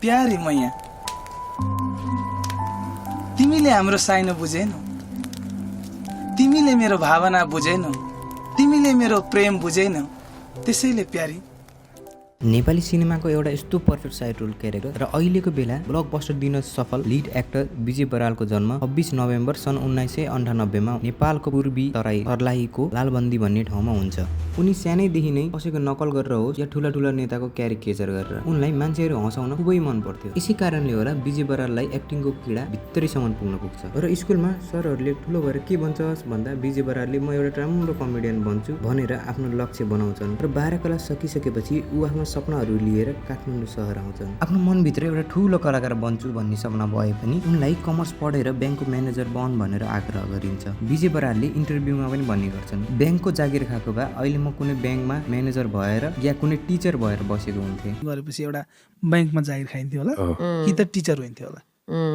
प्यारी मैया, तिमीले हाम्रो साइनो बुझेनौ, तिमीले मेरो भावना बुझेनौ, तिमीले मेरो प्रेम बुझेनौ, त्यसैले प्यारी। नेपाली सिनेमाको एउटा यस्तो पर्फेक्ट साइड रोल क्यारेक्टर र अहिलेको बेला ब्लकबस्टर दिन सफल लिड एक्टर विजय बरालको जन्म 26 नोभेम्बर सन् 1998 मा नेपालको पूर्वी तराई सर्लाहीको लालबन्दी भन्ने ठाउँमा हुन्छ। उनी सानैदेखि नै कसैको नकल गरेर होस् या ठुला ठुला नेताको क्यारिकेचर गरेर उनलाई मान्छेहरू हँसाउन खुबै मन पर्थ्यो। यसै कारणले होला विजय बराललाई एक्टिङको किडा भित्रैसम्म पुग्न पुग्छ। र स्कुलमा सरहरूले ठुलो भएर के बन्छस् भन्दा विजय बरालले म एउटा राम्रो कमेडियन बन्छु भनेर आफ्नो लक्ष्य बनाउँछन् र 12 क्लास सकिसकेपछि ऊ आफ्नो सपनाहरू लिएर काठमाडौँ सहर आउँछन्। आफ्नो मनभित्र एउटा ठुलो कलाकार बन्छु भन्ने सपना भए पनि उनलाई कमर्स पढेर ब्याङ्कको म्यानेजर बन भनेर आग्रह गरिन्छ। विजय बरालले इन्टरभ्यूमा पनि भन्ने गर्छन्, ब्याङ्कको जागिर खाएको भए अहिले म कुनै ब्याङ्कमा म्यानेजर भएर या कुनै टिचर भएर बसेको हुन्थेँ। गरेपछि एउटा ब्याङ्कमा जागिर खाइन्थ्यो होला कि त टिचर हुन्थ्यो होला।